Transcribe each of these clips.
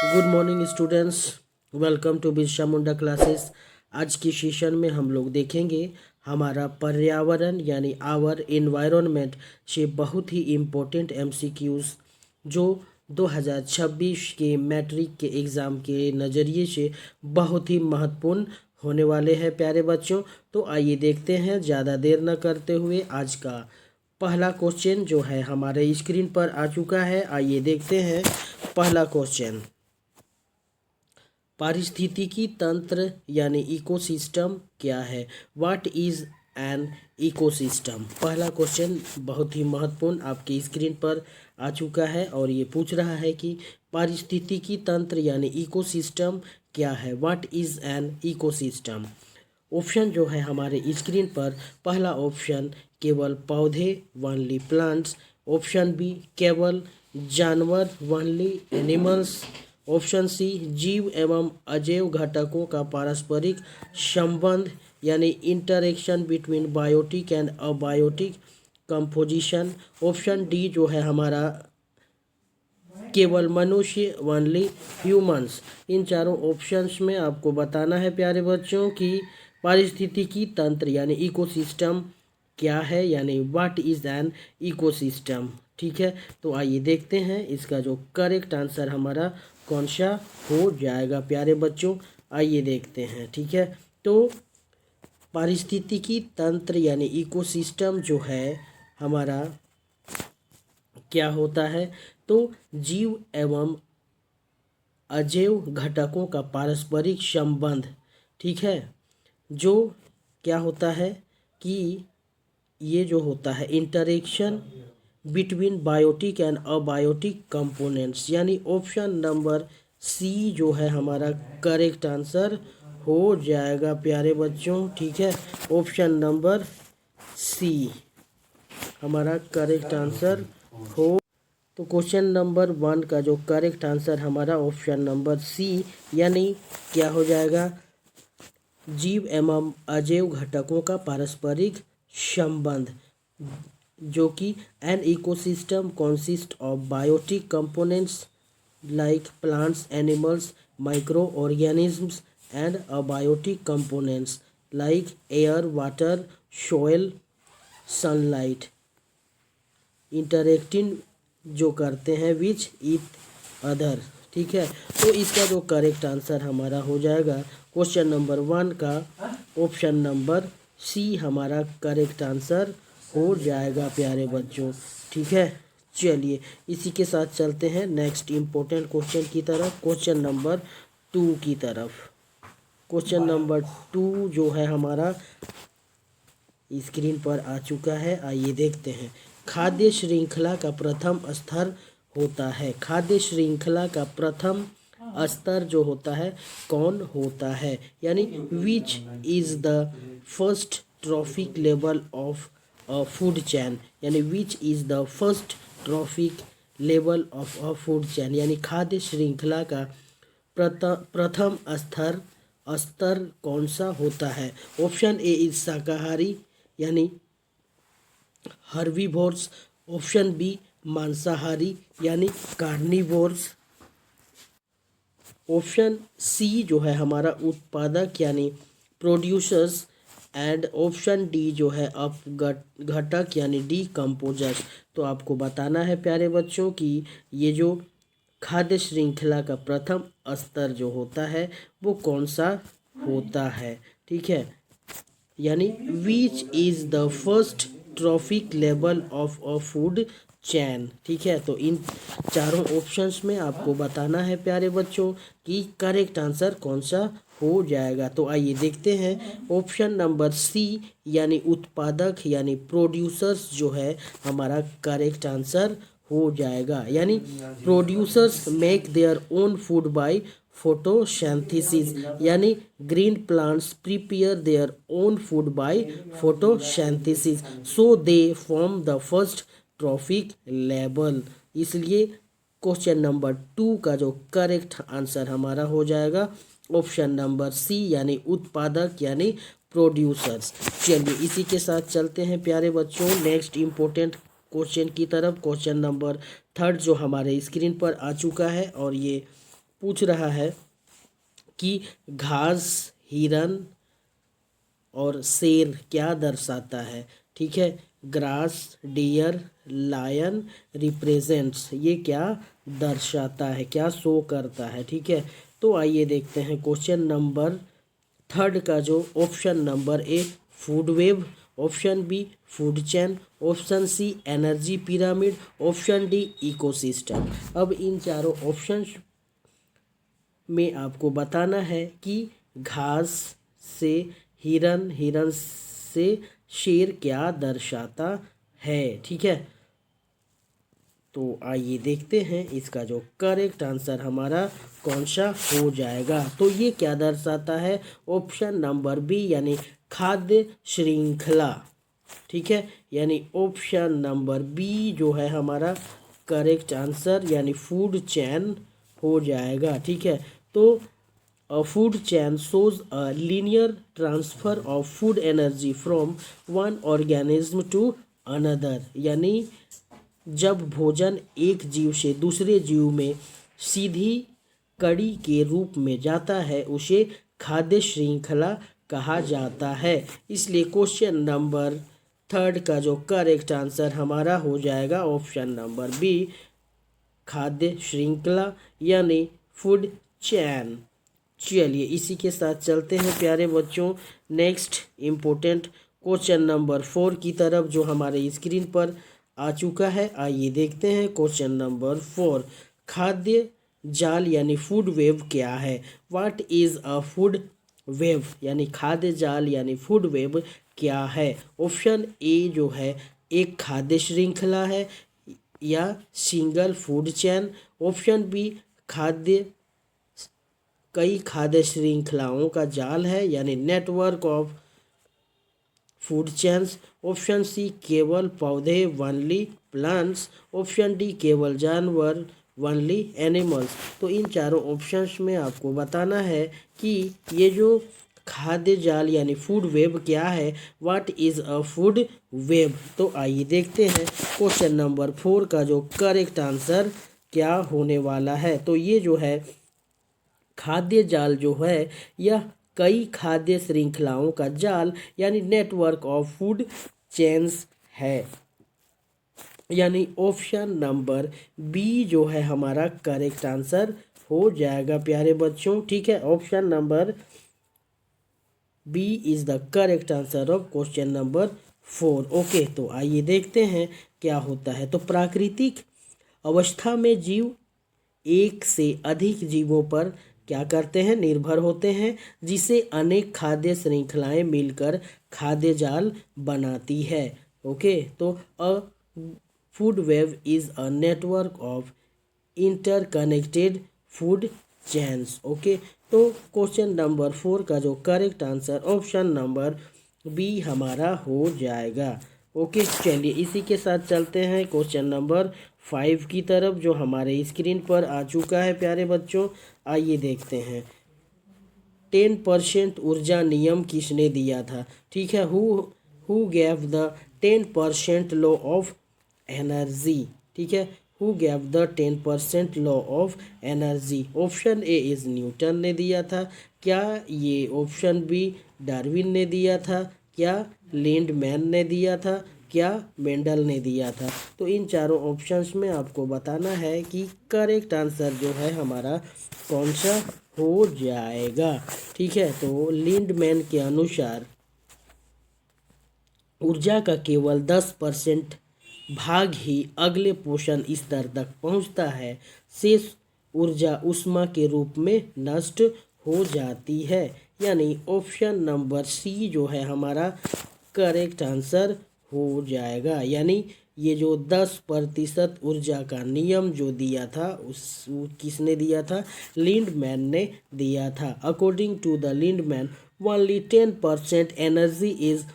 Good morning students, welcome to Birsa Munda classes. आज की session में हम लोग देखेंगे हमारा पर्यावरण यानी आवर एनवायरनमेंट से बहुत ही इम्पोर्टेंट एमसीक्यूज जो 2026 के मैट्रिक के एग्ज़ाम के नज़रिए से बहुत ही महत्वपूर्ण होने वाले हैं प्यारे बच्चों। तो आइए देखते हैं ज़्यादा देर न करते हुए आज का पहला क्वेश्चन जो है हमारे स्क्रीन पर आ चुका है। आइए देखते हैं पहला क्वेश्चन। पारिस्थितिकी तंत्र यानी इकोसिस्टम क्या है? What is an ecosystem? पहला क्वेश्चन बहुत ही महत्वपूर्ण आपकी स्क्रीन पर आ चुका है और ये पूछ रहा है कि पारिस्थितिकी तंत्र यानी इकोसिस्टम क्या है? What is an ecosystem? Option जो है हमारे स्क्रीन पर, पहला ऑप्शन केवल पौधे वनली प्लांट्स, ऑप्शन बी केवल जानवर वनली एनिमल्स, ऑप्शन सी जीव एवं अजैव घटकों का पारस्परिक संबंध यानी interaction between biotic and abiotic composition, option D जो है हमारा केवल मनुष्य वनली ह्यूमंस। इन चारों ऑप्शंस में आपको बताना है प्यारे बच्चों कि पारिस्थितिकी तंत्र यानी इकोसिस्टम क्या है, यानी व्हाट इज एन इकोसिस्टम। ठीक है, तो आइए देखते हैं इसका जो करेक्ट आंसर हमारा कौन सा हो जाएगा प्यारे बच्चों। आइए देखते हैं। ठीक है, तो पारिस्थितिकी तंत्र यानी इकोसिस्टम जो है हमारा क्या होता है, तो जीव एवं अजैव घटकों का पारस्परिक संबंध। ठीक है, जो क्या होता है कि ये जो होता है interaction between biotic and abiotic components, यानी ऑप्शन नंबर सी जो है हमारा करेक्ट आंसर हो जाएगा प्यारे बच्चों। ठीक है, ऑप्शन नंबर सी हमारा करेक्ट आंसर हो। तो क्वेश्चन नंबर 1 का जो करेक्ट आंसर हमारा ऑप्शन नंबर सी यानी क्या हो जाएगा, जीव एवं अजैव घटकों का पारस्परिक संबंध, जो कि an ecosystem consist of biotic components like plants animals micro organisms and abiotic components like air water soil sunlight interacting जो करते हैं विच इथ अदर। ठीक है, तो इसका जो करेक्ट आंसर हमारा हो जाएगा क्वेश्चन नंबर 1 का ऑप्शन नंबर सी हमारा करेक्ट आंसर हो जाएगा प्यारे बच्चों। ठीक है, चलिए इसी के साथ चलते हैं नेक्स्ट इम्पोर्टेंट क्वेश्चन की तरफ, क्वेश्चन नंबर 2 की तरफ। क्वेश्चन नंबर 2 जो है हमारा स्क्रीन पर आ चुका है। आइए देखते हैं। खाद्य श्रृंखला का प्रथम स्तर होता है, खाद्य श्रृंखला का प्रथम स्तर जो होता है कौन होता है, यानी which is the first trophic level of a food chain, यानी which is the first trophic level of a food chain, यानी खाद्य श्रृंखला का प्रथम स्तर कौन सा होता है। ऑप्शन ए इज शाकाहारी यानी हर्बीवोर्स, ऑप्शन बी मांसाहारी यानी कार्निवोर्स, ऑप्शन सी जो है हमारा उत्पादक यानी प्रोड्यूसर्स, एंड ऑप्शन डी जो है अपघटक यानी डीकम्पोजर्स। तो आपको बताना है प्यारे बच्चों कि ये जो खाद्य श्रृंखला का प्रथम स्तर जो होता है वो कौन सा होता है। ठीक है, यानी which is the first trophic level of a food चैन। ठीक है, तो इन चारों ऑप्शंस में आपको बताना है प्यारे बच्चों कि करेक्ट आंसर कौन सा हो जाएगा। तो आइए देखते हैं ऑप्शन नंबर सी यानी उत्पादक यानी प्रोड्यूसर्स जो है हमारा करेक्ट आंसर हो जाएगा, यानी producers make their own food by photosynthesis, यानी green plants prepare their own food by photosynthesis so they form the first trophic level. इसलिए क्वेश्चन नंबर 2 का जो करेक्ट आंसर हमारा हो जाएगा ऑप्शन नंबर सी यानी उत्पादक यानी प्रोड्यूसर्स। चलिए इसी के साथ चलते हैं प्यारे बच्चों नेक्स्ट इम्पोर्टेंट क्वेश्चन की तरफ। क्वेश्चन नंबर 3 जो हमारे स्क्रीन पर आ चुका है और ये पूछ रहा है कि घास, हिरन और शेर क्या दर्शाता है। ठीक है, ग्रास, डियर, लायन रिप्रेजेंट्स, ये क्या दर्शाता है, क्या शो करता है। ठीक है, तो आइए देखते हैं क्वेश्चन नंबर थर्ड का जो option number A food web, option B food chain, option C energy pyramid, option D ecosystem. अब इन चारों ऑप्शंस में आपको बताना है कि घास से हिरन, हिरन से शेर क्या दर्शाता है। ठीक है, तो आइए देखते हैं इसका जो करेक्ट आंसर हमारा कौन सा हो जाएगा। तो ये क्या दर्शाता है, ऑप्शन नंबर बी यानी खाद्य श्रृंखला। ठीक है, यानी ऑप्शन नंबर बी जो है हमारा करेक्ट आंसर यानी फूड चेन हो जाएगा। ठीक है, तो a food chain shows a linear transfer of food energy from one organism to another, यानी जब भोजन एक जीव से दूसरे जीव में सीधी कड़ी के रूप में जाता है उसे खाद्य श्रृंखला कहा जाता है। इसलिए क्वेश्चन नंबर थर्ड का जो करेक्ट आंसर हमारा हो जाएगा ऑप्शन नंबर बी खाद्य श्रृंखला यानी फूड चेन। चलिए इसी के साथ चलते हैं प्यारे बच्चों नेक्स्ट इम्पोर्टेंट क्वेश्चन नंबर 4 की तरफ जो हमारे स्क्रीन पर आ चुका है। आइए देखते हैं क्वेश्चन नंबर 4। खाद्य जाल यानी फूड वेव क्या है। What is a food wave, यानी खाद्य जाल यानी फूड वेव क्या है। ऑप्शन ए जो है एक खाद्य श्रृंखला है या single food chain. Option B कई खाद्य श्रृंखलाओं का जाल है यानी network of food chains. Option C केवल पौधे वनली प्लांट्स। ऑप्शन डी केवल जानवर वनली एनिमल्स। तो इन चारों ऑप्शंस में आपको बताना है कि ये जो खाद्य जाल यानी फूड वेब क्या है। What is a food web. तो आइए देखते हैं क्वेश्चन नंबर 4 का जो करेक्ट आंसर क्या होने वाला है। तो ये जो है खाद्य जाल जो है यह कई खाद्य श्रृंखलाओं का जाल यानी नेटवर्क ऑफ फूड चेन्स है। यानी ऑप्शन नंबर बी जो है हमारा करेक्ट आंसर हो जाएगा प्यारे बच्चों। ठीक है, option number B is the correct answer of question number 4। Okay, तो आइए देखते हैं क्या होता है। तो प्राकृतिक अवस्था में जीव एक से अधिक जीवों पर क्या करते हैं, निर्भर होते हैं, जिसे अनेक खाद्य श्रृंखलाएं मिलकर खाद्य जाल बनाती है। ओके, तो a food web is a network of interconnected food chains. Okay, तो क्वेश्चन नंबर 4 का जो correct answer option number B हमारा हो जाएगा। ओके, चलिए इसी के साथ चलते हैं क्वेश्चन नंबर 5 की तरफ जो हमारे स्क्रीन पर आ चुका है प्यारे बच्चों। आइए देखते हैं 10% ऊर्जा नियम किसने दिया था। ठीक है, who gave the 10% law of energy. ठीक है, who gave the 10% law of energy. Option A is Newton ने दिया था। क्या ये ऑप्शन बी डार्विन ने दिया था, क्या लिंडमैन ने दिया था, क्या मेंडल ने दिया था। तो इन चारों ऑप्शंस में आपको बताना है कि करेक्ट आंसर जो है हमारा कौन सा हो जाएगा। ठीक है, तो लिंडमैन के अनुसार ऊर्जा का केवल 10% भाग ही अगले पोषण स्तर तक पहुंचता है, शेष ऊर्जा ऊष्मा के रूप में नष्ट हो जाती है। यानी ऑप्शन नंबर सी जो है हमारा करेक्ट आंसर हो जाएगा। यानी ये जो 10% ऊर्जा का नियम जो दिया था किसने दिया था, लिंडमैन ने दिया था। According to the Lindeman only 10% energy is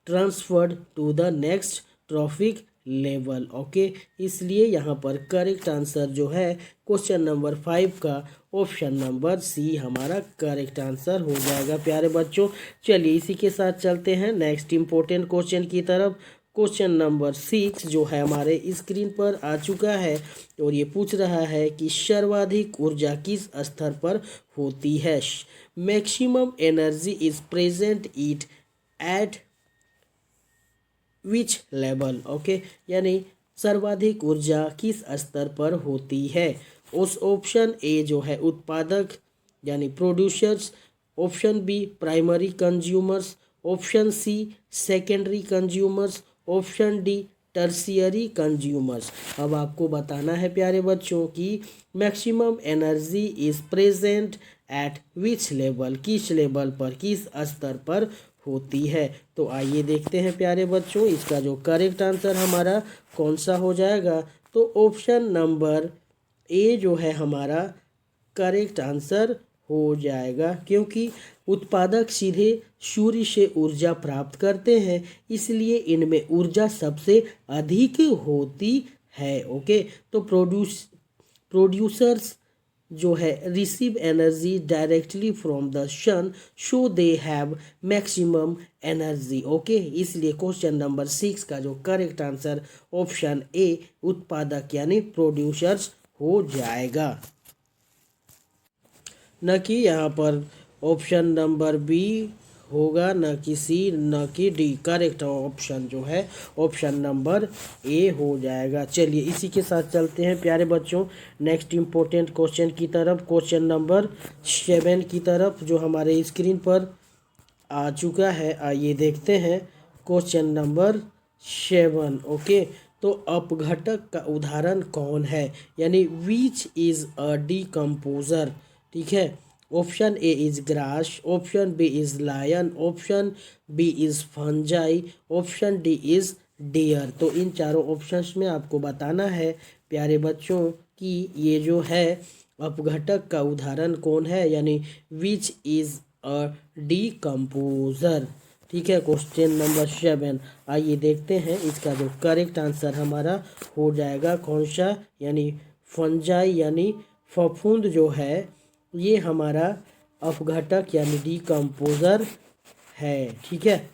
transferred to the next trophic level. Okay, इसलिए यहाँ पर करेक्ट आंसर जो है क्वेश्चन नंबर 5 का ऑप्शन नंबर सी हमारा करेक्ट आंसर हो जाएगा प्यारे बच्चों। चलिए इसी के साथ चलते हैं नेक्स्ट इम्पोर्टेंट क्वेश्चन की तरफ। क्वेश्चन नंबर 6 जो है हमारे स्क्रीन पर आ चुका है और ये पूछ रहा है कि सर्वाधिक ऊर्जा किस स्तर पर होती है। Maximum energy is present it at which level. Okay, यानी सर्वाधिक ऊर्जा किस स्तर पर होती है। उस ऑप्शन ए जो है उत्पादक यानी producers, option B primary consumers, option C secondary consumers, option D tertiary consumers. अब आपको बताना है प्यारे बच्चों कि maximum energy is present at which level, किस लेवल पर, किस स्तर पर होती है। तो आइए देखते हैं प्यारे बच्चों इसका जो करेक्ट आंसर हमारा कौन सा हो जाएगा। तो ऑप्शन नंबर ए जो है हमारा करेक्ट आंसर हो जाएगा, क्योंकि उत्पादक सीधे सूर्य से ऊर्जा प्राप्त करते हैं, इसलिए इनमें ऊर्जा सबसे अधिक होती है। ओके, तो प्रोड्यूसर्स जो है receive energy directly from the sun, so they have maximum energy. Okay, इसलिए क्वेश्चन नंबर 6 का जो करेक्ट आंसर ऑप्शन ए उत्पादक यानी प्रोड्यूसर्स हो जाएगा, न कि यहाँ पर ऑप्शन नंबर बी होगा, न कि सी, न कि डी। करेक्ट ऑप्शन जो है ऑप्शन नंबर ए हो जाएगा। चलिए इसी के साथ चलते हैं प्यारे बच्चों नेक्स्ट इम्पोर्टेंट क्वेश्चन की तरफ, क्वेश्चन नंबर 7 की तरफ जो हमारे स्क्रीन पर आ चुका है। आइए देखते हैं क्वेश्चन नंबर 7। ओके, तो अपघटक का उदाहरण कौन है, यानी विच इज अ डीकम्पोजर। ठीक है, option A is grass, option B is lion, option B is fungi, option D is deer. तो इन चारों ऑप्शंस में आपको बताना है प्यारे बच्चों कि ये जो है अपघटक का उदाहरण कौन है, यानी विच इज अ डीकम्पोजर। ठीक है, क्वेश्चन नंबर 7। आइए देखते हैं इसका जो करेक्ट आंसर हमारा हो जाएगा कौन सा, यानी फंजाई यानी फफूंद जो है ये हमारा अपघटक यानी डीकम्पोजर है। ठीक है,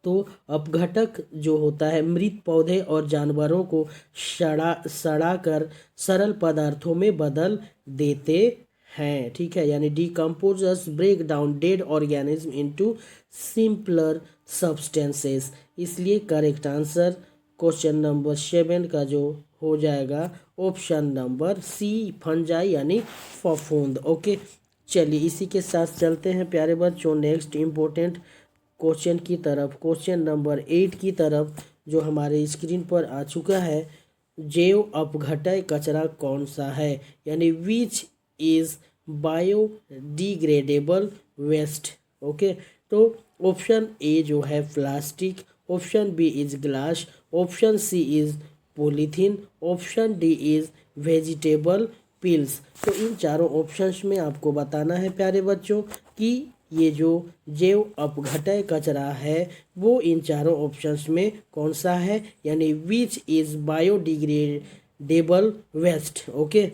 तो अपघटक जो होता है मृत पौधे और जानवरों को सड़ा कर सरल पदार्थों में बदल देते हैं। ठीक है, यानी decomposers break down dead organism into simpler substances. इसलिए करेक्ट आंसर क्वेश्चन नंबर 7 का जो हो जाएगा ऑप्शन नंबर सी फंजाई यानी फफूंद। ओके, चलिए इसी के साथ चलते हैं प्यारे बच्चों नेक्स्ट इम्पोर्टेंट क्वेश्चन की तरफ, क्वेश्चन नंबर 8 की तरफ जो हमारे स्क्रीन पर आ चुका है। जैव अपघटय कचरा कौन सा है, यानी which is biodegradable waste. Okay, तो ऑप्शन ए जो है plastic, option B is glass, option C is polythene, option D is vegetable peels. तो इन चारों ऑप्शंस में आपको बताना है प्यारे बच्चों कि ये जो जैव अपघटय कचरा है वो इन चारों ऑप्शंस में कौन सा है, यानी which is biodegradable waste. Okay,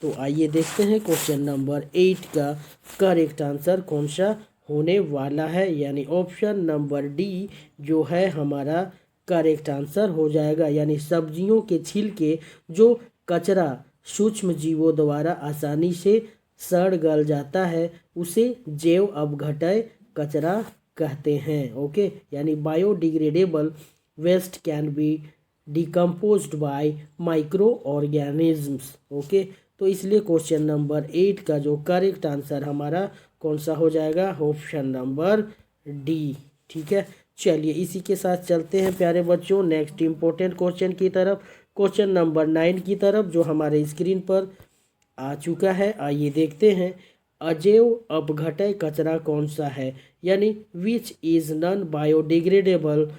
तो आइए देखते हैं क्वेश्चन नंबर 8 का करेक्ट आंसर कौन सा होने वाला है, यानी ऑप्शन नंबर डी जो है हमारा करेक्ट आंसर हो जाएगा, यानी सब्जियों के छिलके जो कचरा सूक्ष्म जीवों द्वारा आसानी से सड़ गल जाता है उसे जैव अपघटय कचरा कहते हैं। ओके, यानी biodegradable waste can be decomposed by micro organisms. Okay, तो इसलिए क्वेश्चन नंबर 8 का जो करेक्ट आंसर हमारा कौन सा हो जाएगा, ऑप्शन नंबर डी। ठीक है, चलिए इसी के साथ चलते हैं प्यारे बच्चों नेक्स्ट इम्पोर्टेंट क्वेश्चन की तरफ, क्वेश्चन नंबर 9 की तरफ जो हमारे स्क्रीन पर आ चुका है। आइए देखते हैं अजैव अपघटय कचरा कौन सा है, यानी which is non biodegradable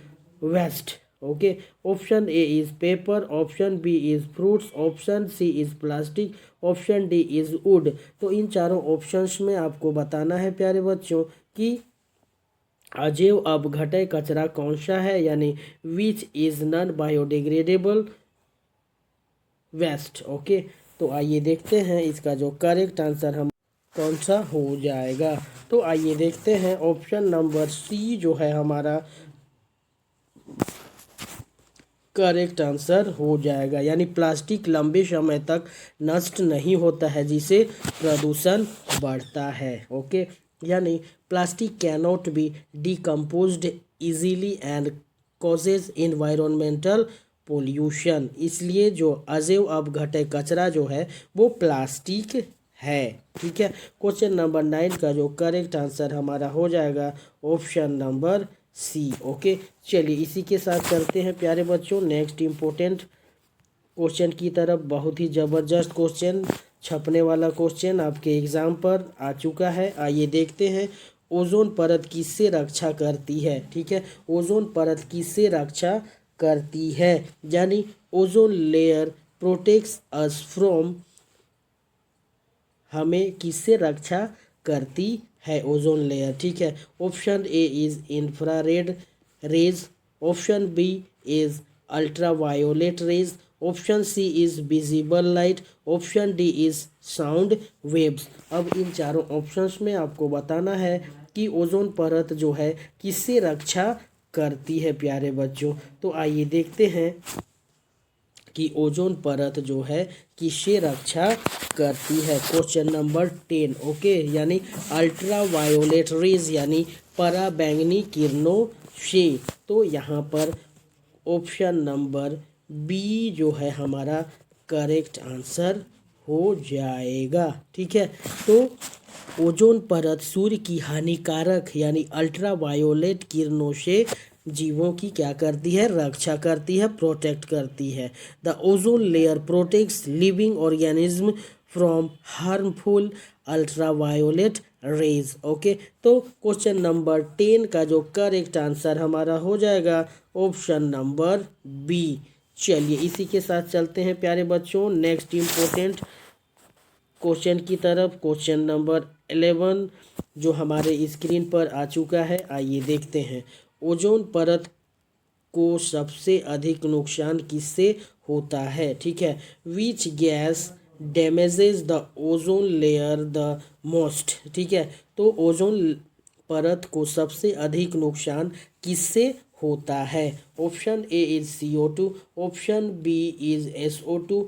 waste. Okay, option A is paper, option B is fruits, option C is plastic, option D is wood. तो इन चारों ऑप्शंस में आपको बताना है प्यारे बच्चों कि अजैव अपघटय कचरा कौन सा है, यानी which is non biodegradable waste. Okay, तो आइए देखते हैं इसका जो करेक्ट आंसर हम कौन सा हो जाएगा। तो आइए देखते हैं ऑप्शन नंबर सी जो है हमारा करेक्ट आंसर हो जाएगा। यानी प्लास्टिक लंबे समय तक नष्ट नहीं होता है जिससे प्रदूषण बढ़ता है। ओके, यानी plastic cannot be decomposed easily and causes environmental pollution. इसलिए जो अजैव अपघटय कचरा जो है वो प्लास्टिक है। ठीक है, क्वेश्चन नंबर 9 का जो करेक्ट आंसर हमारा हो जाएगा ऑप्शन नंबर सी। ओके, चलिए इसी के साथ चलते हैं प्यारे बच्चों नेक्स्ट इम्पोर्टेंट क्वेश्चन की तरफ। बहुत ही ज़बरदस्त क्वेश्चन, छपने वाला क्वेश्चन आपके एग्ज़ाम पर आ चुका है। आइए देखते हैं, ओजोन परत किससे रक्षा करती है। ठीक है, ओजोन परत किससे रक्षा करती है, यानी ozone layer protects us from, हमें किससे रक्षा करती है ओजोन लेयर। ठीक है, option A is infrared rays, option B is ultraviolet rays, option C is visible light, option D is sound waves. अब इन चारों ऑप्शंस में आपको बताना है कि ओजोन परत जो है किससे रक्षा करती है प्यारे बच्चों। तो आइए देखते हैं कि ओजोन परत जो है किससे रक्षा करती है। Question number 10। ओके, यानी अल्ट्रा वायोलेट रेज यानी पराबैंगनी किरणों से। तो यहाँ पर ऑप्शन नंबर बी जो है हमारा करेक्ट आंसर हो जाएगा। ठीक है, तो ओजोन परत सूर्य की हानिकारक यानी अल्ट्रा वायोलेट किरणों से जीवों की क्या करती है, रक्षा करती है, प्रोटेक्ट करती है। The ozone layer protects living organism from harmful ultra violet rays. Okay, तो क्वेश्चन नंबर 10 का जो करेक्ट आंसर हमारा हो जाएगा ऑप्शन नंबर बी। चलिए इसी के साथ चलते हैं प्यारे बच्चों नेक्स्ट इम्पोर्टेंट क्वेश्चन की तरफ। क्वेश्चन नंबर 11 जो हमारे स्क्रीन पर आ चुका है, आइए देखते हैं। ओजोन परत को सबसे अधिक नुकसान किससे होता है। ठीक है, which gas damages the ozone layer the most. ठीक है, तो ओजोन परत को सबसे अधिक नुकसान किससे होता है। Option A is CO2, option B is SO2,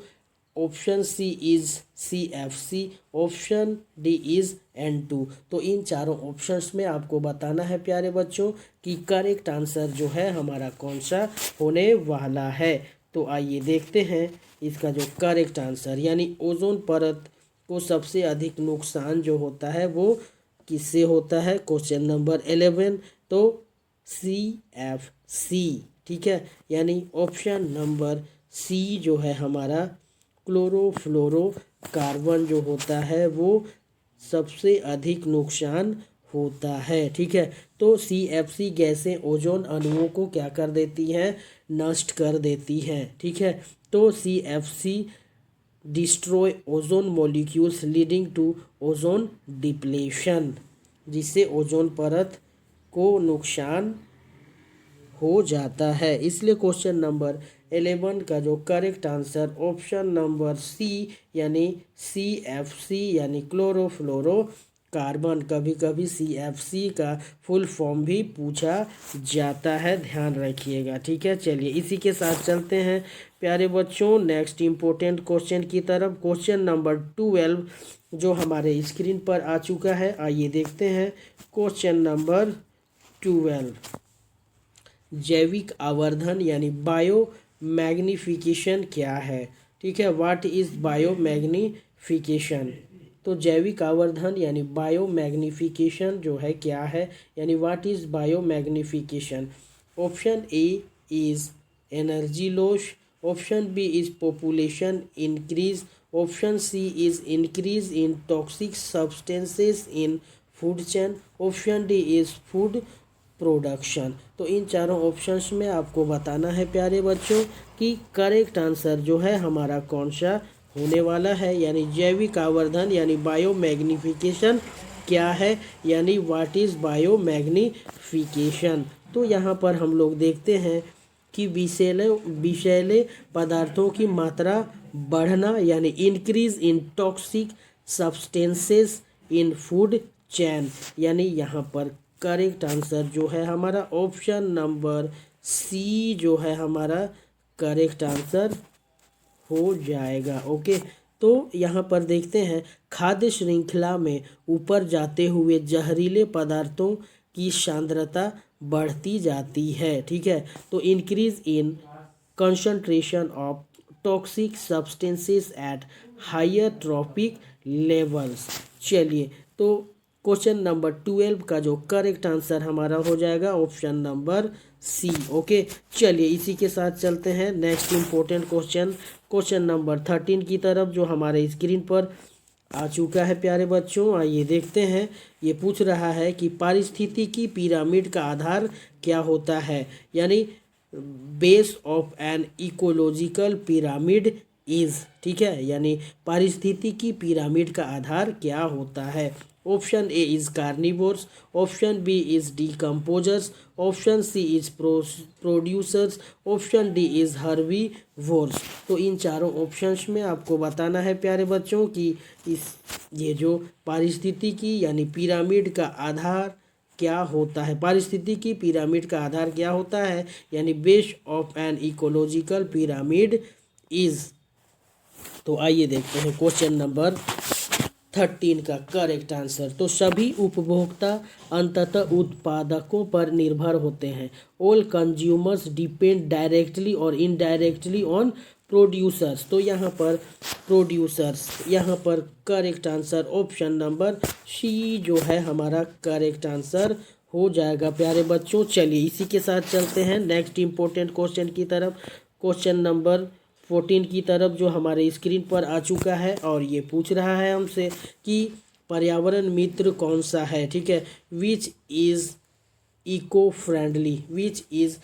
option C is CFC, option D is N2। तो इन चारों ऑप्शंस में आपको बताना है प्यारे बच्चों कि करेक्ट आंसर जो है हमारा कौन सा होने वाला है। तो आइए देखते हैं इसका जो करेक्ट आंसर, यानी ओजोन परत को सबसे अधिक नुकसान जो होता है वो किससे होता है। क्वेश्चन नंबर 11 तो CFC। ठीक है, यानी ऑप्शन नंबर सी जो है हमारा क्लोरोफ्लोरोकार्बन जो होता है वो सबसे अधिक नुकसान होता है। ठीक है, तो CFC गैसें ओजोन अणुओं को क्या कर देती हैं, नष्ट कर देती हैं। ठीक है, तो CFC destroy ozone molecules leading to ozone depletion, जिससे ओजोन परत को नुकसान हो जाता है। इसलिए क्वेश्चन नंबर 11 का जो correct answer option number C यानी CFC यानी क्लोरोफ्लोरो कार्बन। कभी कभी CFC का फुल फॉर्म भी पूछा जाता है, ध्यान रखिएगा। ठीक है, चलिए इसी के साथ चलते हैं प्यारे बच्चों नेक्स्ट इम्पोर्टेंट क्वेश्चन की तरफ। क्वेश्चन नंबर 12 जो हमारे स्क्रीन पर आ चुका है, आइए देखते हैं। क्वेश्चन नंबर 12, जैविक आवर्धन यानी बायो मैग्निफिकेशन क्या है। ठीक है, व्हाट इज बायो मैग्निफिकेशन। तो जैविक आवर्धन यानी बायो मैग्निफिकेशन जो है क्या है, यानी what is bio magnification. Option A is energy loss, option B is population increase, option C is increase in toxic substances in food chain, option D is food production. तो इन चारों options में आपको बताना है प्यारे बच्चों कि करेक्ट आंसर जो है हमारा कौन सा होने वाला है, यानी जैविक आवर्धन यानी बायो मैग्निफिकेशन क्या है, यानी व्हाट इज़ बायो मैग्निफिकेशन। तो यहाँ पर हम लोग देखते हैं कि विषैले पदार्थों की मात्रा बढ़ना यानी increase in toxic substances in food chain, यानी यहाँ पर करेक्ट आंसर जो है हमारा ऑप्शन नंबर सी जो है हमारा करेक्ट आंसर हो जाएगा। ओके, तो यहाँ पर देखते हैं खाद्य श्रृंखला में ऊपर जाते हुए जहरीले पदार्थों की सांद्रता बढ़ती जाती है। ठीक है, तो increase in concentration of toxic substances at higher trophic levels. चलिए, तो क्वेश्चन नंबर 12 का जो करेक्ट आंसर हमारा हो जाएगा ऑप्शन नंबर सी। ओके, चलिए इसी के साथ चलते हैं नेक्स्ट इम्पोर्टेंट क्वेश्चन नंबर 13 की तरफ, जो हमारे स्क्रीन पर आ चुका है प्यारे बच्चों। आइए देखते हैं। ये पूछ रहा है कि पारिस्थितिकी पिरामिड का आधार क्या होता है, यानी base of an ecological pyramid is. ठीक है, यानी पारिस्थितिकी पिरामिड का आधार क्या होता है। Option A is carnivores, option B is decomposers, option C is producers, option D is herbivores. तो इन चारों ऑप्शंस में आपको बताना है प्यारे बच्चों कि ये जो पारिस्थितिकी यानी पिरामिड का आधार क्या होता है। पारिस्थितिकी पिरामिड का आधार क्या होता है, यानी base of an ecological pyramid is. तो आइए देखते हैं क्वेश्चन नंबर 13 का करेक्ट आंसर। तो सभी उपभोक्ता अंततः उत्पादकों पर निर्भर होते हैं। ऑल कंज्यूमर्स डिपेंड डायरेक्टली और इनडायरेक्टली ऑन प्रोड्यूसर्स। तो यहाँ पर प्रोड्यूसर्स, यहाँ पर correct answer option number C जो है हमारा करेक्ट आंसर हो जाएगा प्यारे बच्चों। चलिए इसी के साथ चलते हैं नेक्स्ट इम्पोर्टेंट क्वेश्चन की तरफ, क्वेश्चन नंबर 14 की तरफ, जो हमारे स्क्रीन पर आ चुका है। और ये पूछ रहा है हमसे कि पर्यावरण मित्र कौन सा है। ठीक है, which is eco friendly, which is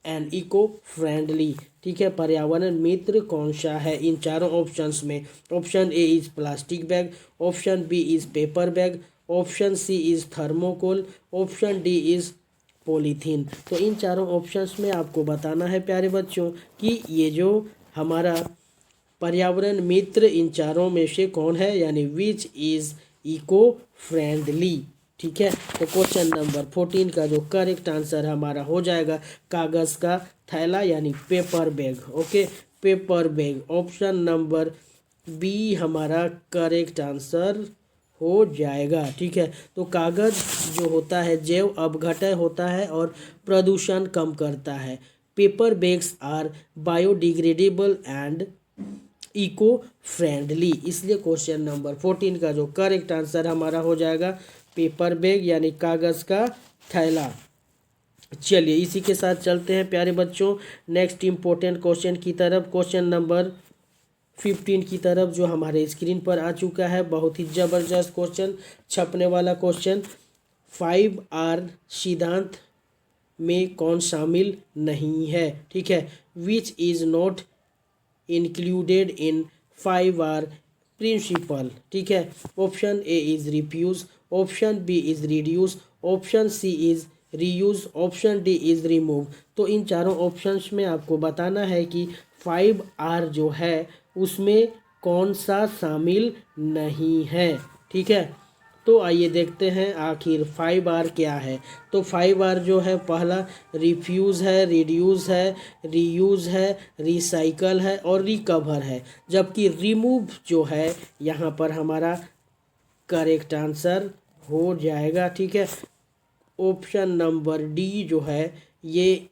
an eco friendly. ठीक है, पर्यावरण मित्र कौन सा है इन चारों ऑप्शंस में। Option A is plastic bag, option B is paper bag, option C is thermocol, option D is polythene. तो इन चारों ऑप्शंस में आपको बताना है प्यारे बच्चों कि ये जो हमारा पर्यावरण मित्र इन चारों में से कौन है, यानी विच इज़ इको फ्रेंडली। ठीक है, तो क्वेश्चन नंबर 14 का जो करेक्ट आंसर हमारा हो जाएगा कागज़ का थैला यानी paper bag. Okay, paper bag option number B हमारा करेक्ट आंसर हो जाएगा। ठीक है, तो कागज़ जो होता है जैव अपघटय होता है और प्रदूषण कम करता है। Paper bags are biodegradable and eco friendly, इसलिए क्वेश्चन नंबर 14 का जो करेक्ट आंसर हमारा हो जाएगा पेपर बैग यानी कागज़ का थैला। चलिए इसी के साथ चलते हैं प्यारे बच्चों नेक्स्ट इम्पोर्टेंट क्वेश्चन की तरफ, क्वेश्चन नंबर 15 की तरफ, जो हमारे स्क्रीन पर आ चुका है। बहुत ही ज़बरदस्त क्वेश्चन, छपने वाला क्वेश्चन। 5R सिद्धांत में कौन शामिल नहीं है। ठीक है, which is not included in 5R principle. ठीक है, option A is refuse, option B is reduce, option C is reuse, option D is remove. तो इन चारों ऑप्शंस में आपको बताना है कि 5R जो है उसमें कौन सा शामिल नहीं है। ठीक है, तो आइए देखते हैं आखिर 5R क्या है। तो 5R जो है पहला रिफ्यूज़ है, रिड्यूस है, रीयूज़ है, रिसाइकल है और रिकवर है, जबकि रिमूव जो है यहाँ पर हमारा करेक्ट आंसर हो जाएगा। ठीक है, ऑप्शन नंबर डी जो है ये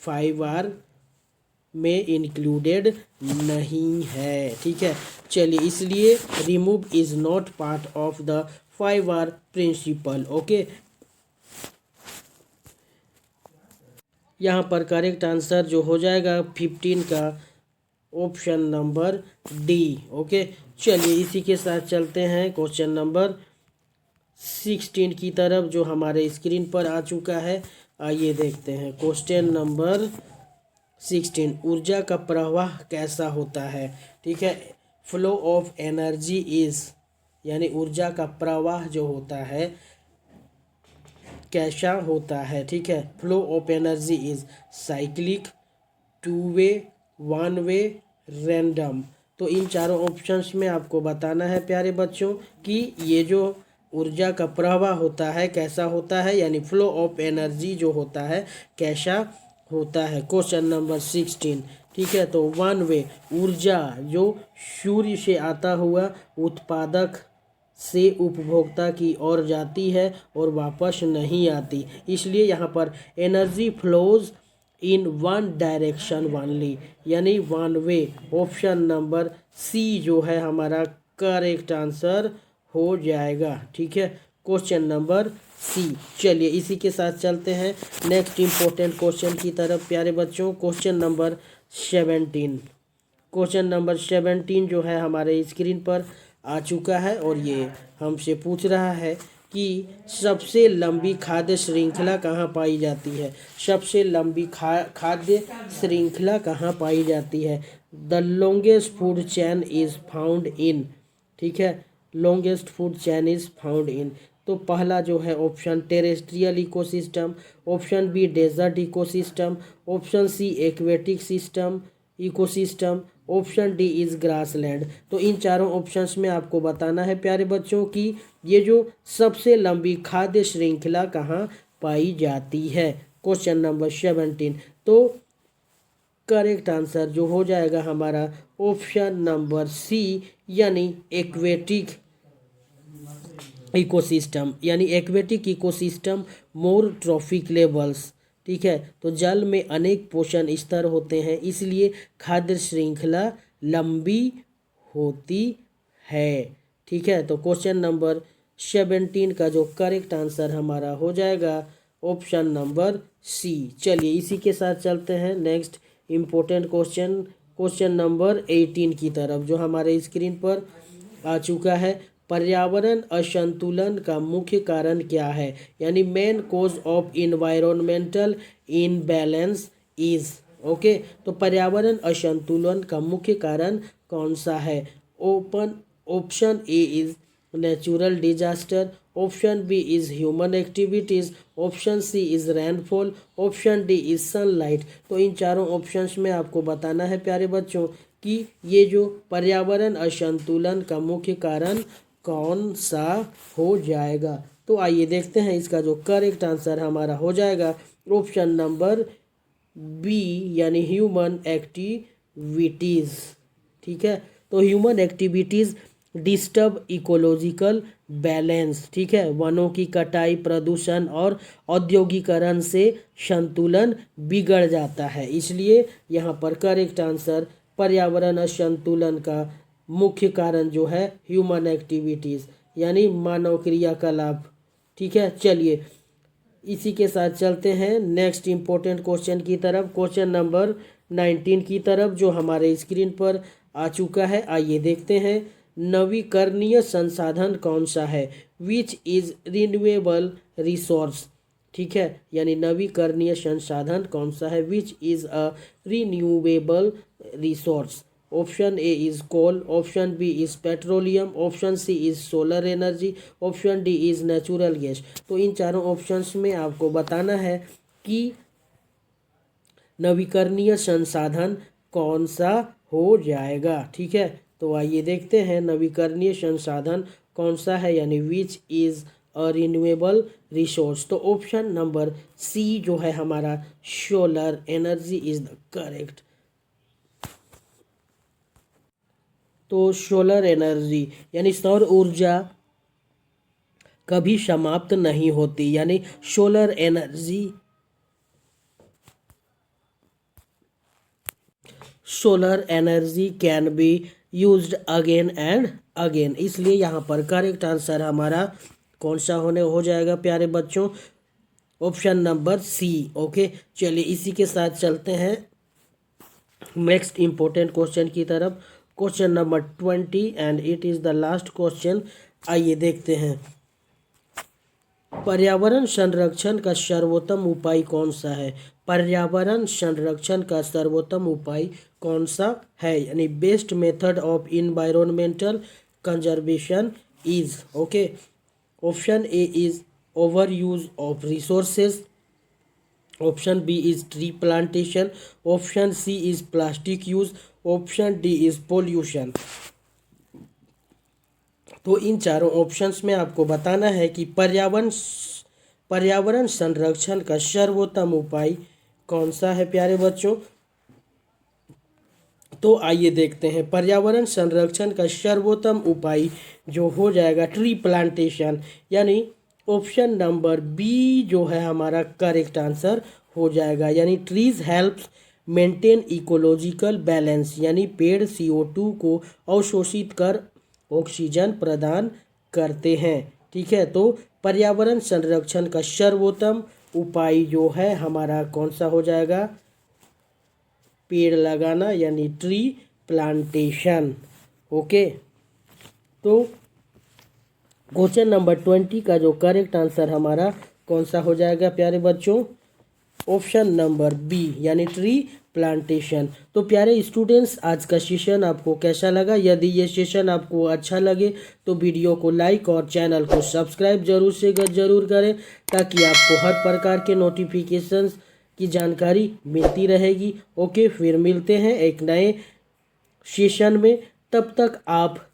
5R में इंक्लूडेड नहीं है। ठीक है, चलिए इसलिए remove is not part of the 5R principle. Okay, यहाँ पर करेक्ट आंसर जो हो जाएगा 15 का ऑप्शन नंबर डी। ओके, चलिए इसी के साथ चलते हैं क्वेश्चन नंबर 16 की तरफ, जो हमारे स्क्रीन पर आ चुका है। आइए देखते हैं क्वेश्चन नंबर 16, ऊर्जा का प्रवाह कैसा होता है। ठीक है, फ्लो ऑफ एनर्जी इज़, यानी ऊर्जा का प्रवाह जो होता है कैसा होता है। ठीक है, flow of energy is cyclic, two way, one way, random. तो इन चारों ऑप्शंस में आपको बताना है प्यारे बच्चों कि ये जो ऊर्जा का प्रवाह होता है कैसा होता है, यानी फ्लो ऑफ एनर्जी जो होता है कैसा होता है। Question number 16। ठीक है। तो वन वे ऊर्जा जो सूर्य से आता हुआ उत्पादक से उपभोक्ता की ओर जाती है और वापस नहीं आती, इसलिए यहाँ पर energy flows in one direction only, यानी one way. Option number C जो है हमारा करेक्ट आंसर हो जाएगा। ठीक है, क्वेश्चन नंबर सी। चलिए इसी के साथ चलते हैं नेक्स्ट इम्पोर्टेंट क्वेश्चन की तरफ प्यारे बच्चों। Question number 17। क्वेश्चन नंबर 17 जो है हमारे स्क्रीन पर आ चुका है और ये हमसे पूछ रहा है कि सबसे लंबी खाद्य श्रृंखला कहाँ पाई जाती है। सबसे लंबी खाद्य श्रृंखला कहाँ पाई जाती है। The longest food chain is found in, ठीक है, longest food chain is found in. तो पहला जो है option terrestrial ecosystem, option B desert ecosystem, option C aquatic system ecosystem, option D is grassland. तो इन चारों ऑप्शंस में आपको बताना है प्यारे बच्चों कि ये जो सबसे लंबी खाद्य श्रृंखला कहाँ पाई जाती है। Question number 17। तो करेक्ट आंसर जो हो जाएगा हमारा ऑप्शन नंबर सी, यानी एक्वेटिक इकोसिस्टम, यानी एक्वेटिक इकोसिस्टम मोर ट्रॉफिक लेवल्स। ठीक है, तो जल में अनेक पोषण स्तर होते हैं, इसलिए खाद्य श्रृंखला लंबी होती है। ठीक है, तो क्वेश्चन नंबर 17 का जो करेक्ट आंसर हमारा हो जाएगा ऑप्शन नंबर सी। चलिए इसी के साथ चलते हैं next important question, question number 18 की तरफ, जो हमारे स्क्रीन पर आ चुका है। पर्यावरण असंतुलन का मुख्य कारण क्या है, यानी main cause of environmental imbalance is. Okay, तो पर्यावरण असंतुलन का मुख्य कारण कौन सा है। Option A is natural disaster, option B is human activities, option C is rainfall, option D is sunlight. तो इन चारों ऑप्शंस में आपको बताना है प्यारे बच्चों कि ये जो पर्यावरण असंतुलन का मुख्य कारण कौन सा हो जाएगा। तो आइए देखते हैं इसका जो करेक्ट आंसर हमारा हो जाएगा ऑप्शन नंबर बी, यानी ह्यूमन एक्टिविटीज़। ठीक है, तो human activities disturb ecological balance. ठीक है, वनों की कटाई, प्रदूषण और औद्योगिकरण से संतुलन बिगड़ जाता है, इसलिए यहाँ पर करेक्ट आंसर पर्यावरण असंतुलन का मुख्य कारण जो है ह्यूमन एक्टिविटीज़, यानी मानव क्रियाकलाप। ठीक है, चलिए इसी के साथ चलते हैं नेक्स्ट इम्पोर्टेंट क्वेश्चन की तरफ, क्वेश्चन नंबर 19 की तरफ, जो हमारे स्क्रीन पर आ चुका है। आइए देखते हैं नवीकरणीय संसाधन कौन सा है, विच इज़ रिन्यूएबल रिसोर्स। ठीक है, यानी नवीकरणीय संसाधन कौन सा है, which is a renewable resource. Option A is coal, option B is petroleum, option C is solar energy, option D is natural gas. तो इन चारों ऑप्शंस में आपको बताना है कि नवीकरणीय संसाधन कौन सा हो जाएगा। ठीक है, तो आइए देखते हैं नवीकरणीय संसाधन कौन सा है, यानी विच इज़ अ रिन्यूएबल रिसोर्स। तो ऑप्शन नंबर सी जो है हमारा solar energy is the correct. तो सोलर एनर्जी यानी सौर ऊर्जा कभी समाप्त नहीं होती, यानी solar energy can be used again and again, इसलिए यहाँ पर करेक्ट आंसर हमारा कौन सा हो जाएगा प्यारे बच्चों, ऑप्शन नंबर सी। ओके, चलिए इसी के साथ चलते हैं नेक्स्ट इम्पोर्टेंट क्वेश्चन की तरफ, question number 20 and it is the last question. आइए देखते हैं पर्यावरण संरक्षण का सर्वोत्तम उपाय कौन सा है। पर्यावरण संरक्षण का सर्वोत्तम उपाय कौन सा है, यानी best method of environmental conservation is. Okay, option A is over use of resources, option B is tree plantation, option C is plastic use, option D is pollution. तो इन चारों ऑप्शंस में आपको बताना है कि पर्यावरण संरक्षण का सर्वोत्तम उपाय कौन सा है प्यारे बच्चों। तो आइए देखते हैं पर्यावरण संरक्षण का सर्वोत्तम उपाय जो हो जाएगा ट्री प्लांटेशन, यानी ऑप्शन नंबर बी जो है हमारा करेक्ट आंसर हो जाएगा। यानी trees helps maintain ecological balance, यानी पेड़ CO2 को अवशोषित कर ऑक्सीजन प्रदान करते हैं। ठीक है, तो पर्यावरण संरक्षण का सर्वोत्तम उपाय जो है हमारा कौन सा हो जाएगा? पेड़ लगाना, यानी ट्री प्लांटेशन। ओके, तो क्वेश्चन नंबर 20 का जो करेक्ट आंसर हमारा कौन सा हो जाएगा प्यारे बच्चों? ऑप्शन नंबर बी, यानी ट्री प्लांटेशन। तो प्यारे स्टूडेंट्स, आज का सेशन आपको कैसा लगा? यदि ये सेशन आपको अच्छा लगे तो वीडियो को लाइक और चैनल को सब्सक्राइब जरूर करें, ताकि आपको हर प्रकार के नोटिफिकेशंस की जानकारी मिलती रहेगी। ओके, फिर मिलते हैं एक नए सेशन में। तब तक आप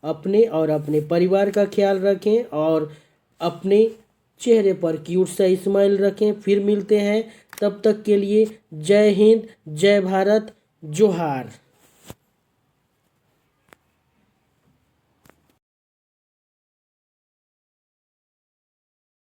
अपने और अपने परिवार का ख्याल रखें और अपने चेहरे पर क्यूट सा स्माइल रखें। फिर मिलते हैं, तब तक के लिए जय हिंद, जय भारत, जोहार।